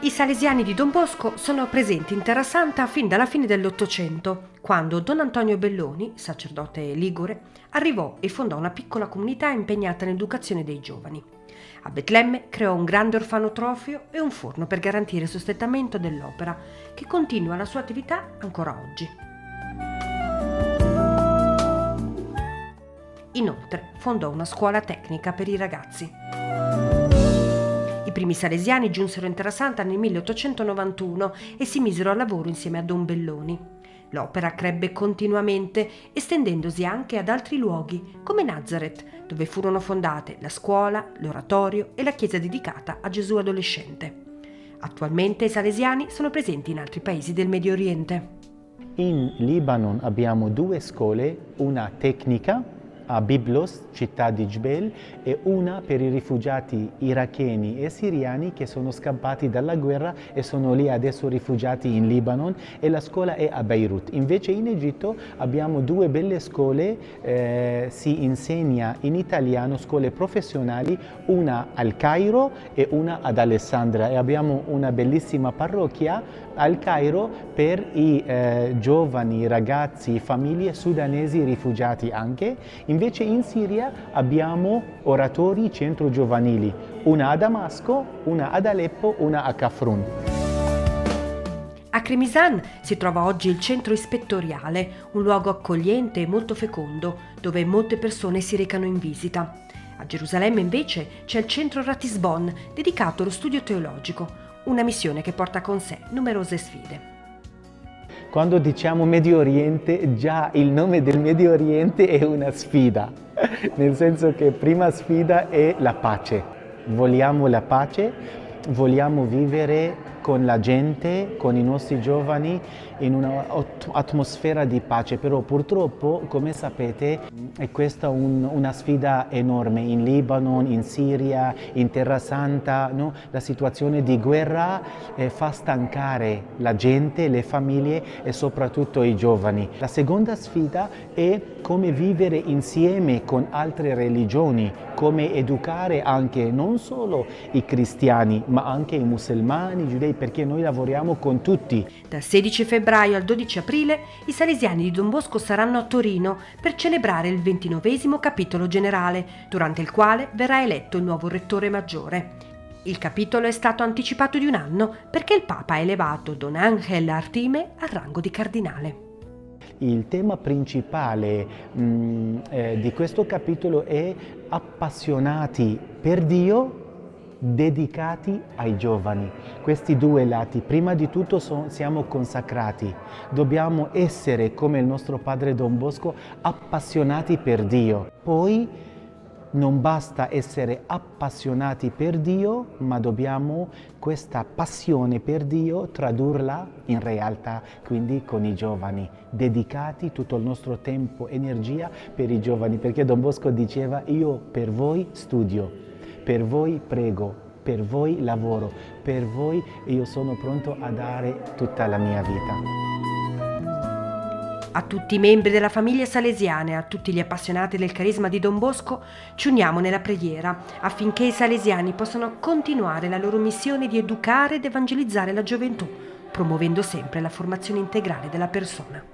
I salesiani di Don Bosco sono presenti in Terra Santa fin dalla fine dell'Ottocento, quando Don Antonio Belloni, sacerdote ligure, arrivò e fondò una piccola comunità impegnata nell'educazione dei giovani. A Betlemme creò un grande orfanotrofio e un forno per garantire il sostentamento dell'opera, che continua la sua attività ancora oggi. Inoltre fondò una scuola tecnica per i ragazzi. I primi salesiani giunsero in Terra Santa nel 1891 e si misero al lavoro insieme a Don Belloni. L'opera crebbe continuamente, estendendosi anche ad altri luoghi, come Nazareth, dove furono fondate la scuola, l'oratorio e la chiesa dedicata a Gesù adolescente. Attualmente i salesiani sono presenti in altri paesi del Medio Oriente. In Libano abbiamo 2 scuole, una tecnica a Byblos, città di Jbel, e una per i rifugiati iracheni e siriani che sono scappati dalla guerra e sono lì adesso rifugiati in Libano, e la scuola è a Beirut. Invece in Egitto abbiamo 2 belle scuole, si insegna in italiano, scuole professionali, una al Cairo e una ad Alessandria, e abbiamo una bellissima parrocchia al Cairo per i giovani, ragazzi, famiglie sudanesi rifugiati anche. Invece in Siria abbiamo oratori, centro giovanili, una a Damasco, una ad Aleppo, una a Kafrun. A Cremisan si trova oggi il centro ispettoriale, un luogo accogliente e molto fecondo, dove molte persone si recano in visita. A Gerusalemme invece c'è il centro Ratisbon, dedicato allo studio teologico, una missione che porta con sé numerose sfide. Quando diciamo Medio Oriente, già il nome del Medio Oriente è una sfida, nel senso che prima sfida è la pace. Vogliamo la pace, vogliamo vivere con la gente, con i nostri giovani, in un'atmosfera di pace, però purtroppo, come sapete, è questa una sfida enorme in Libano, in Siria, in Terra Santa, no? La situazione di guerra fa stancare la gente, le famiglie e soprattutto i giovani. La seconda sfida è come vivere insieme con altre religioni, come educare anche non solo i cristiani, ma anche i musulmani, i giudei, perché noi lavoriamo con tutti. Dal 16 febbraio al 12 aprile i salesiani di Don Bosco saranno a Torino per celebrare il 29° capitolo generale, durante il quale verrà eletto il nuovo rettore maggiore. Il capitolo è stato anticipato di 1 anno perché il Papa ha elevato Don Ángel Artime al rango di cardinale. Il tema principale di questo capitolo è appassionati per Dio, dedicati ai giovani. Questi 2 lati, prima di tutto siamo consacrati, dobbiamo essere come il nostro padre Don Bosco, appassionati per Dio. Poi non basta essere appassionati per Dio, ma dobbiamo questa passione per Dio tradurla in realtà, quindi con i giovani, dedicati tutto il nostro tempo, energia per i giovani, perché Don Bosco diceva: io per voi studio, per voi prego, per voi lavoro, per voi io sono pronto a dare tutta la mia vita. A tutti i membri della famiglia salesiana e a tutti gli appassionati del carisma di Don Bosco ci uniamo nella preghiera affinché i salesiani possano continuare la loro missione di educare ed evangelizzare la gioventù, promuovendo sempre la formazione integrale della persona.